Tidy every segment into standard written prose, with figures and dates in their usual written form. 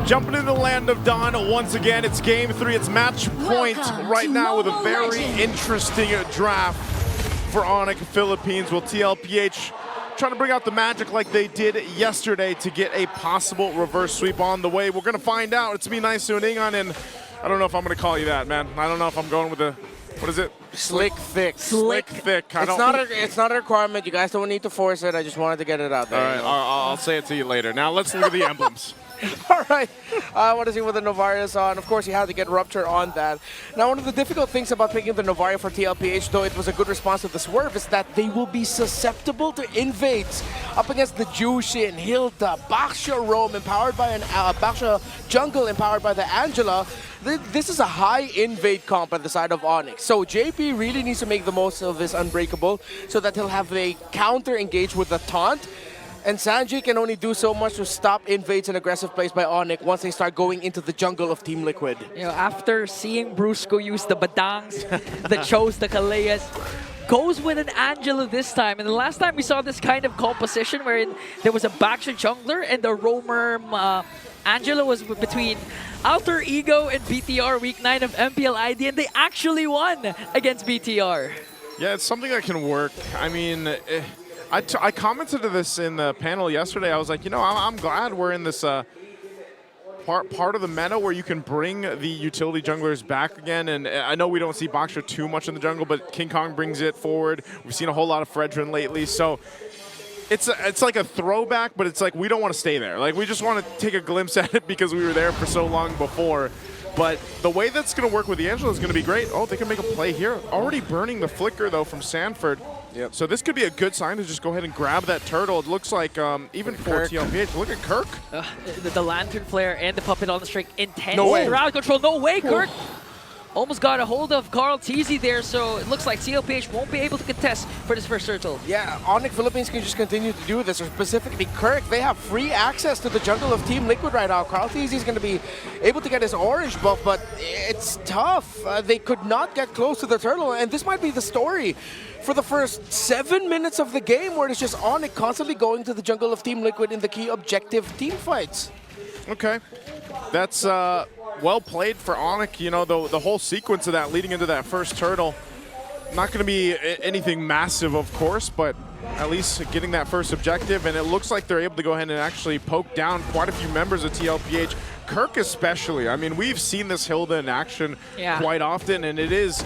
Jumping into the land of Dawn once again. It's game 3. It's match point right now with a very interesting draft for ONIC Philippines. Will TLPH trying to bring out the magic like they did yesterday to get a possible reverse sweep on the way? We're going to find out. It's me, Nice Suningan, and I don't know if I'm going to call you that, man. I don't know if I'm going with the, what is it? Slick thick. Slick thick. It's not a requirement. You guys don't need to force it. I just wanted to get it out there. All right, I'll say it to you later. Now let's look at the emblems. All right, I want to see what the Novaria on. Of course, he had to get Rupture on that. Now, one of the difficult things about picking the Novaria for TLPH, though it was a good response to the swerve, is that they will be susceptible to invades up against the Jushin, Hilda, Baxia Rome, empowered by an Baxia Jungle, empowered by the Angela. This is a high invade comp at the side of ONIC. So JP really needs to make the most of his Unbreakable so that he'll have a counter engage with the taunt. And Sanji can only do so much to stop invades and aggressive plays by ONIC once they start going into the jungle of Team Liquid. You know, after seeing Brusco use the Badangs, the Chos, the Kaleas, goes with an Angelo this time. And the last time we saw this kind of composition wherein there was a Baxia jungler and the roamer Angelo was between Alter Ego and BTR week 9 of MPL ID, and they actually won against BTR. Yeah, it's something that can work. I mean, I commented to this in the panel yesterday. I was like, you know, I'm glad we're in this part of the meta where you can bring the utility junglers back again. And I know we don't see Baxia too much in the jungle, but King Kong brings it forward. We've seen a whole lot of Fredrin lately. So it's like a throwback, but it's like we don't want to stay there. Like we just want to take a glimpse at it because we were there for so long before. But the way that's going to work with the Angela is going to be great. Oh, they can make a play here. Already burning the flicker, though, from Sanford. Yep. So this could be a good sign to just go ahead and grab that turtle. It looks like even for TLPH. Look at Kirk. The Lantern Flare and the Puppet on the string. Intense crowd control. No way, Kirk. Almost got a hold of Carl Teasy there, so it looks like TLPH won't be able to contest for this first turtle. Yeah, ONIC Philippines can just continue to do this, or specifically Kirk. They have free access to the jungle of Team Liquid right now. Carl Teasy is going to be able to get his orange buff, but it's tough. They could not get close to the turtle, and this might be the story for the first 7 minutes of the game, where it's just ONIC constantly going to the jungle of Team Liquid in the key objective team fights. Okay, that's well played for ONIC. You know, the whole sequence of that leading into that first turtle, not going to be anything massive, of course, but at least getting that first objective, and it looks like they're able to go ahead and actually poke down quite a few members of TLPH. Kirk especially. I mean, we've seen this Hilda in action quite often, and it is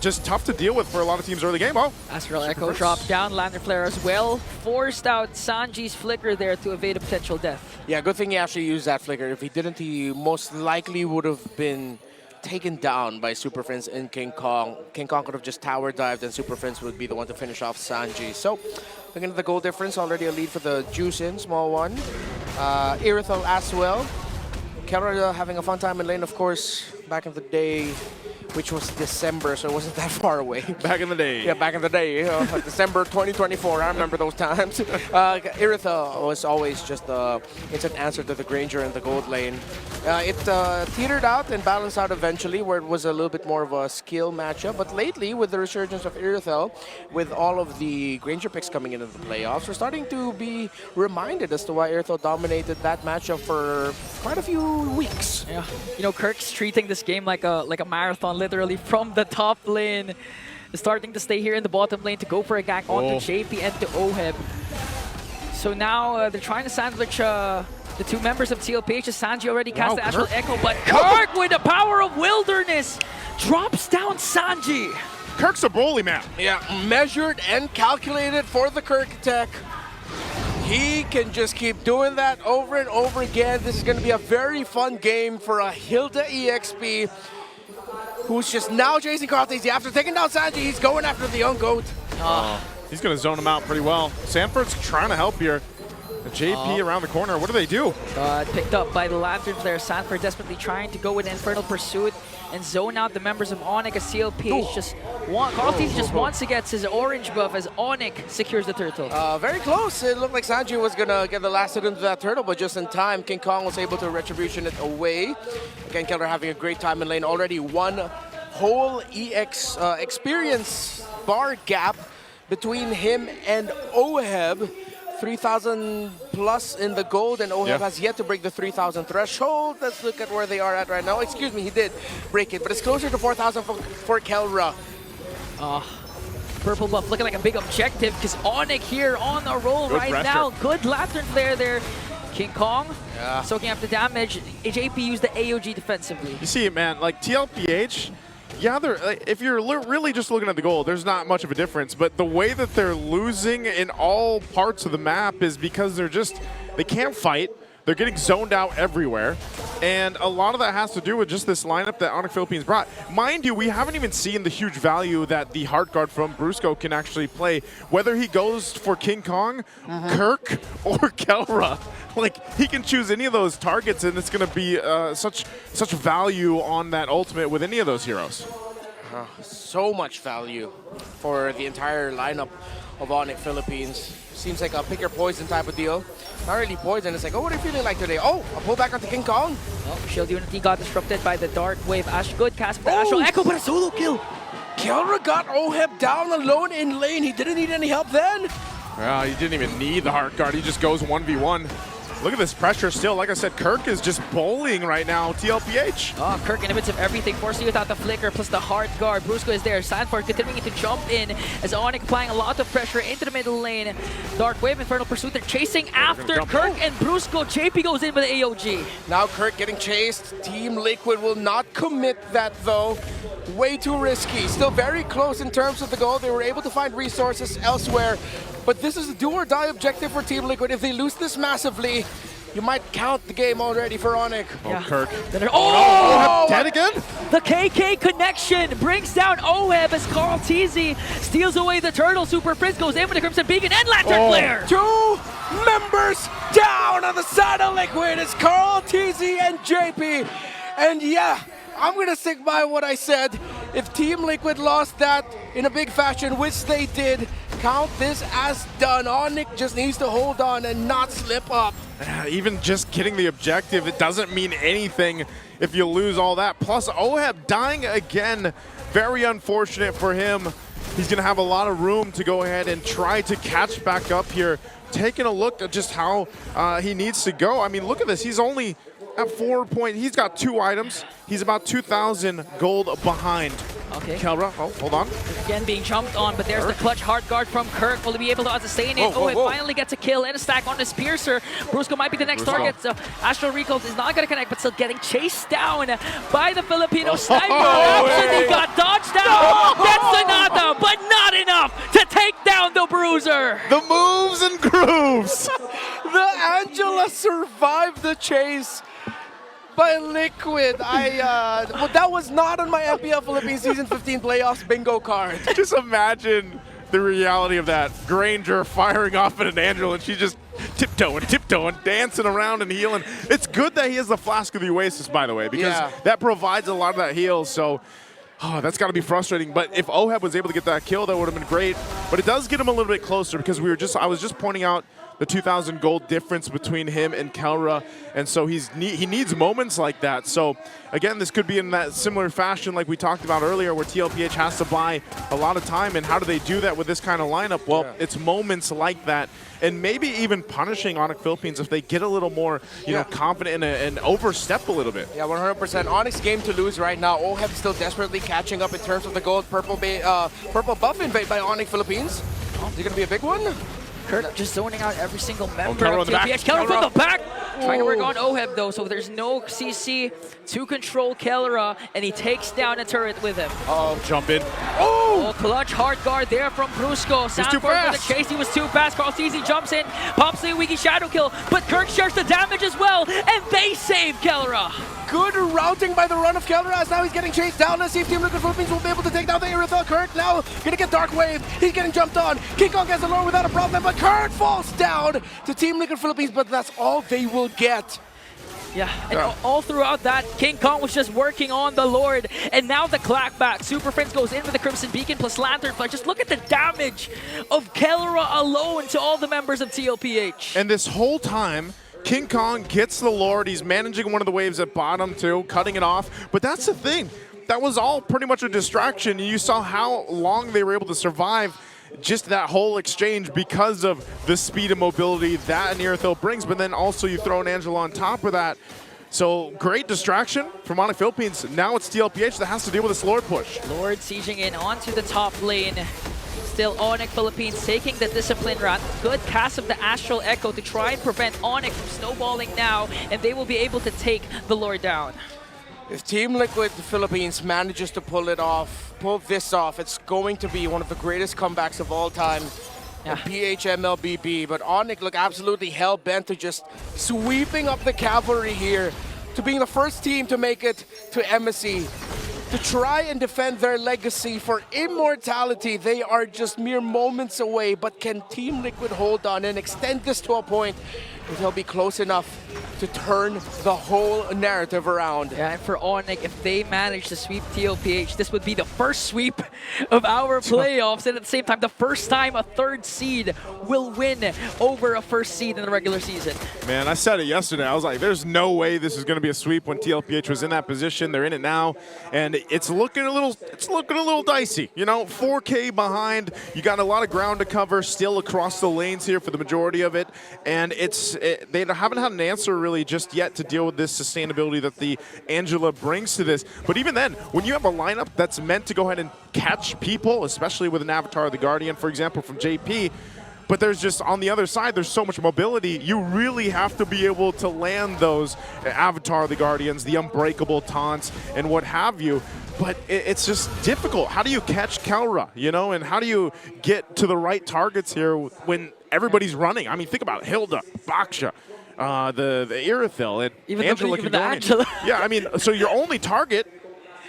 just tough to deal with for a lot of teams early game. Oh, Astral Echo dropped down, Lantern Flare as well. Forced out Sanji's flicker there to evade a potential death. Yeah, good thing he actually used that flicker. If he didn't, he most likely would have been taken down by Super Prince and King Kong. King Kong could have just tower dived, and Super Prince would be the one to finish off Sanji. So, looking at the goal difference, already a lead for the Jushin, small one. Irithel as well. Kelra having a fun time in lane, of course, back in the day, which was December, so it wasn't that far away. Back in the day. Yeah, back in the day. December 2024, I remember those times. Irithel was always just the instant answer to the Granger in the gold lane. It teetered out and balanced out eventually, where it was a little bit more of a skill matchup. But lately, with the resurgence of Irithel, with all of the Granger picks coming into the playoffs, we're starting to be reminded as to why Irithel dominated that matchup for quite a few weeks. Yeah, you know, Kirk's treating this game like a marathon, literally from the top lane, starting to stay here in the bottom lane to go for a gank onto JP and to Oheb. So now they're trying to sandwich the two members of TLPH. Sanji already cast the Astral Echo, but Kirk with the power of Wilderness drops down Sanji. Kirk's a bully, man. Yeah, measured and calculated for the Kirk attack. He can just keep doing that over and over again. This is going to be a very fun game for a Hilda EXP, who's just now chasing Carl Teasy. After taking down Sanji, he's going after the young goat. He's going to zone him out pretty well. Sanford's trying to help here. The JP around the corner. What do they do? Picked up by the Lantern Flare. Sanford desperately trying to go with Infernal Pursuit and zone out the members of ONIC as TLPH Carl Teasy just wants to get his orange buff as ONIC secures the turtle. Very close. It looked like Sanji was going to get the last hit into that turtle, but just in time, King Kong was able to retribution it away. Again, Keller having a great time in lane. Already one whole EX experience bar gap between him and Oheb. 3,000 plus in the gold, and OHEB Yeah. has yet to break the 3,000 threshold. Let's look at where they are at right now. Excuse me, he did break it, but it's closer to 4,000 for Kelra. Purple buff looking like a big objective because ONIC here on a roll Good right pressure. now. Good lantern flare there. King Kong Yeah. soaking up the damage. JP used the AOG defensively. You see, man, like TLPH, yeah, like, if you're really just looking at the goal, there's not much of a difference. But the way that they're losing in all parts of the map is because they can't fight. They're getting zoned out everywhere. And a lot of that has to do with just this lineup that ONIC Philippines brought. Mind you, we haven't even seen the huge value that the Heart Guard from Brusco can actually play. Whether he goes for King Kong, Kirk, or Kelra. Like, he can choose any of those targets, and it's going to be such value on that ultimate with any of those heroes. So much value for the entire lineup of ONIC Philippines. Seems like a pick your poison type of deal. Not really poison, it's like, oh, what are you feeling like today? Oh, a pull back onto King Kong. Oh, Shield Unity got disrupted by the Dark Wave. Ash good cast with the Astral Echo, but a solo kill. Kelra got OHEB down alone in lane. He didn't need any help then. Well, he didn't even need the Heart Guard. He just goes 1v1. Look at this pressure still. Like I said, Kirk is just bullying right now, TLPH. Oh, Kirk in the midst of everything, forcing without the flicker, plus the Heart Guard. Brusco is there. Sanford continuing to jump in as ONIC applying a lot of pressure into the middle lane. Dark Wave, Infernal Pursuit, they're chasing after jump. Kirk and Brusco. JP goes in with the AOG. Now Kirk getting chased. Team Liquid will not commit that though. Way too risky. Still very close in terms of the goal. They were able to find resources elsewhere. But this is a do or die objective for Team Liquid. If they lose this massively, you might count the game already for ONIC. Yeah. Kirk. Oh! Dead again? The KK connection brings down OHEB as Carl Teasy steals away the turtle. Super Prince goes in with the Crimson Beacon and Lantern Flare. 2 members down on the side of Liquid. It's Carl, TZ, and JP. And yeah, I'm going to stick by what I said. If Team Liquid lost that in a big fashion, which they did, count this as done. ONIC just needs to hold on and not slip up. Even just getting the objective, it doesn't mean anything if you lose all that. Plus, OHEB dying again. Very unfortunate for him. He's going to have a lot of room to go ahead and try to catch back up here. Taking a look at just how he needs to go. I mean, look at this. He's only at 4 points. He's got 2 items. He's about 2,000 gold behind. Okay. Kelra, oh, hold on. Again being jumped on, but there's the clutch Heart Guard from Kirk. Will he be able to sustain it? Whoa, It whoa. finally gets a kill and a stack on this Piercer. Brusco might be the next target. So Astral Recall is not going to connect, but still getting chased down by the Filipino sniper. Absolutely got dodged out. That's Sonata, but not enough to take down the Bruiser. The moves and grooves. The Angela survived the chase by Liquid. Well, that was not on my MPL Philippines Season 15 playoffs bingo card. Just imagine the reality of that. Granger firing off at an Angel, and she's just tiptoeing, dancing around and healing. It's good that he has the Flask of the Oasis, by the way, because that provides a lot of that heal. So that's got to be frustrating. But if OHEB was able to get that kill, that would have been great. But it does get him a little bit closer because I was just pointing out the 2,000 gold difference between him and Kelra, and so he needs moments like that. So again, this could be in that similar fashion like we talked about earlier, where TLPH has to buy a lot of time. And how do they do that with this kind of lineup? Well, it's moments like that, and maybe even punishing ONIC Philippines if they get a little more, you know, confident and overstep a little bit. Yeah, 100%. ONIC's game to lose right now. OHEB still desperately catching up in terms of the gold. Purple buff invade by ONIC Philippines. Is it going to be a big one? Kirk just zoning out every single member Kelra of on the back. TLPH. Kelra from the back! Trying to work Ooh. on OHEB though, so there's no CC to control Kelra, and he takes down a turret with him. Jump in. Oh, clutch Heart Guard there from Brusco. too Sanford for the fast. chase, he was too fast. Carl Ceasy jumps in, pops the Wiki Shadow Kill, but Kirk shares the damage as well, and they save Kelra. Good routing by the run of Kelra as now he's getting chased down. Let's see if Team Liquid Philippines will be able to take down the Aerithal. Kirk now gonna get Dark Wave. He's getting jumped on. King Kong gets alone without a problem, but Kirk falls down to Team Liquid Philippines, but that's all they will get. Yeah, and all throughout that, King Kong was just working on the Lord, and now the clackback. Super Friends goes in with the Crimson Beacon plus Lantern Flare. Just look at the damage of Kelra alone to all the members of TLPH. And this whole time, King Kong gets the Lord. He's managing one of the waves at bottom too, cutting it off. But that's the thing. That was all pretty much a distraction. You saw how long they were able to survive. just that whole exchange because of the speed and mobility that an Irithyll brings, but then also you throw an Angela on top of that. So great distraction from ONIC Philippines. Now it's TLPH that has to deal with this Lord push. Lord sieging in onto the top lane. Still ONIC Philippines taking the discipline route. Good cast of the Astral Echo to try and prevent ONIC from snowballing now, and they will be able to take the Lord down. If Team Liquid Philippines manages to pull this off, it's going to be one of the greatest comebacks of all time. Yeah. PH MLBB, but ONIC look absolutely hell-bent to just sweeping up the cavalry here, to being the first team to make it to MSC, to try and defend their legacy for immortality. They are just mere moments away, but can Team Liquid hold on and extend this to a point where they'll be close enough to turn the whole narrative around? Yeah, and for ONIC, if they manage to sweep TLPH, this would be the first sweep of our playoffs, and at the same time, the first time a third seed will win over a first seed in the regular season. Man, I said it yesterday. I was like, there's no way this is going to be a sweep when TLPH was in that position. They're in it now, and it's looking a little dicey. You know, 4K behind. You got a lot of ground to cover still across the lanes here for the majority of it, and they haven't had an answer really just yet to deal with this sustainability that the Angela brings to this. But even then, when you have a lineup that's meant to go ahead and catch people, especially with an Avatar of the Guardian, for example, from JP, but there's just, on the other side, there's so much mobility, you really have to be able to land those Avatar of the Guardians, the unbreakable taunts, and what have you. But it's just difficult. How do you catch Kelra, you know, and how do you get to the right targets here when everybody's running? I mean, think about it. Hilda, Baksha, the Irithyll, and Even Angela. the Angela. Yeah, I mean, so your only target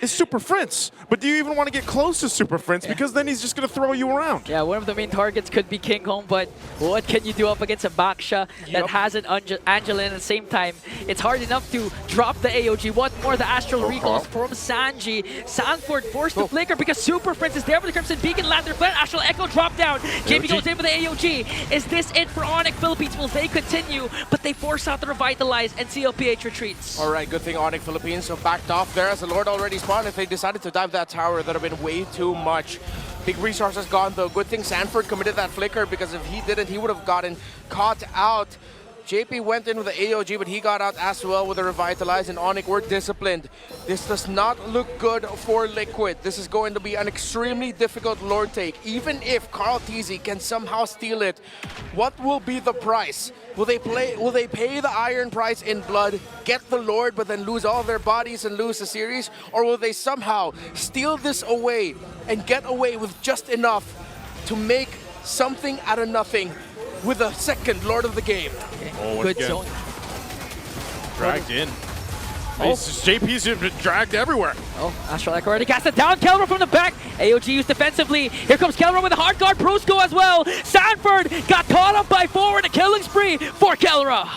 is Super Prince. But do you even want to get close to Super Prince? Because then he's just going to throw you around. Yeah, one of the main targets could be King Kong, but what can you do up against a Baksha that has an Angela, and at the same time, it's hard enough to drop the AOG. What more, the Astral Recalls from Sanji. Sanford forced to flicker because Super Prince is there for the Crimson Beacon, Lander Flare, Astral Echo drop down. JP goes in for the AOG. Is this it for ONIC Philippines? Will they continue? But they force out the Revitalize, and TLPH retreats. All right, good thing ONIC Philippines so backed off there as the Lord already spawned. If they decided to dive that tower, that would have been way too much. Big resources gone though. Good thing Sanford committed that flicker, because if he didn't, he would have gotten caught out. JP went in with the AOG, but he got out as well with the Revitalize, and ONIC were disciplined. This does not look good for Liquid. This is going to be an extremely difficult Lord take. Even if Carl TZ can somehow steal it, what will be the price? Will they pay the iron price in blood, get the Lord, but then lose all their bodies and lose the series? Or will they somehow steal this away and get away with just enough to make something out of nothing with a second Lord of the game? Okay. Oh, good again. zone. Dragged in. JP's been dragged everywhere. Oh, Astral Echo already cast it down. Kelra from the back. AOG used defensively. Here comes Kelra with a hard guard. Brusco as well. Sanford got caught up by forward. A killing spree for Kelra.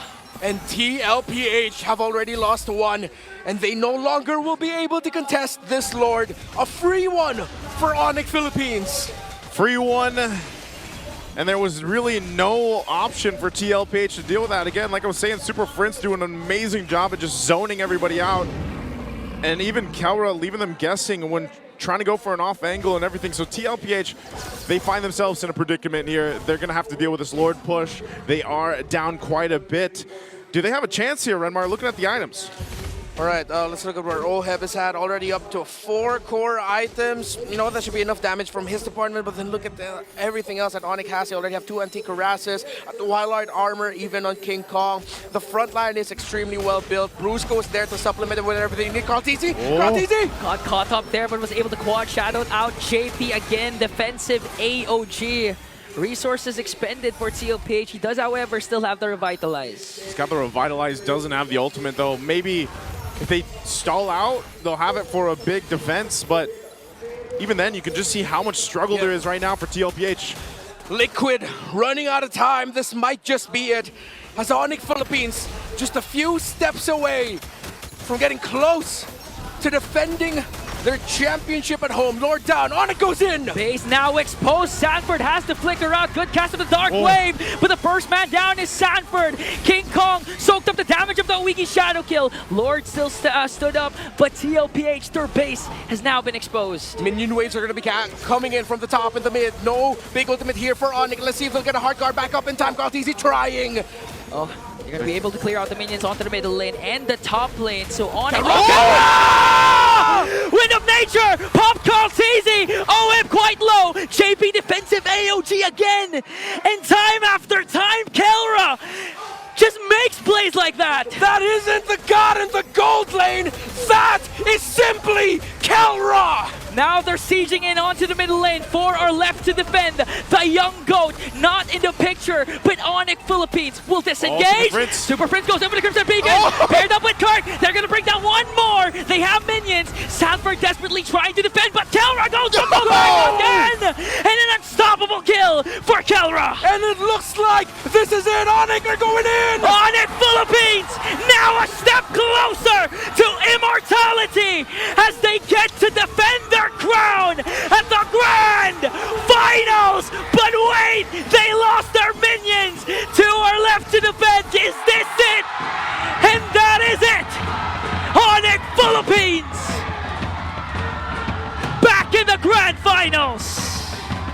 And TLPH have already lost one, and they no longer will be able to contest this Lord. A free one for ONIC Philippines. Free one. And there was really no option for TLPH to deal with that. Again, like I was saying, Super Prince doing an amazing job at just zoning everybody out. And even Kelra leaving them guessing when trying to go for an off angle and everything. So TLPH, they find themselves in a predicament here. They're going to have to deal with this Lord push. They are down quite a bit. Do they have a chance here, Renmar? Looking at the items. All right, let's look at where OHEB is at. Already up to 4 core items. You know, that should be enough damage from his department, but then look at everything else that ONIC has. They already have 2 antique harasses, the Wildard armor, even on King Kong. The front line is extremely well built. Brusco is there to supplement it with everything. You need Carl TZ. Carl TZ! Got caught up there, but was able to quad shadowed out. JP again, defensive AOG. Resources expended for TLPH. He does, however, still have the Revitalize. He's got the Revitalize, doesn't have the ultimate, though. Maybe if they stall out, they'll have it for a big defense, but even then, you can just see how much struggle there is right now for TLPH. Liquid running out of time. This might just be it. As ONIC Philippines just a few steps away from getting close to defending their championship at home. Lord down, ONIC goes in! Base now exposed. Sanford has to flicker out. Good cast of the Dark Wave, but the first man down is Sanford. King Kong soaked up the damage of the ONIC Shadow Kill. Lord still stood up, but TLPH, their base, has now been exposed. Minion waves are going to be coming in from the top and the mid. No big ultimate here for ONIC. Let's see if they'll get a hard guard back up in time. Galtizi trying. Oh, they're going to be able to clear out the minions onto the middle lane and the top lane. So ONIC... Wind of Nature! Pop Galtizi! OM quite low! JP defensive AOG again! And time after time, Kelra just makes plays like that! That isn't the god in the gold lane! That is simply Kelra! Now they're sieging in onto the middle lane. 4 are left to defend. The young goat not in the picture, but ONIC Philippines will disengage. Super Prince goes over the Crimson Beacon. Paired up with Kirk. They're going to bring down one more. They have minions. Sanford desperately trying to defend, but Kelra goes to again. And an unstoppable kill for Kelra. And it looks like this is it. ONIC are going in. ONIC Philippines now a step closer to immortality as they get to defend their crown at the grand finals. But wait, they lost their minions. 2 are left to defend. Is this it? And that is it. ONIC Philippines back in the grand finals.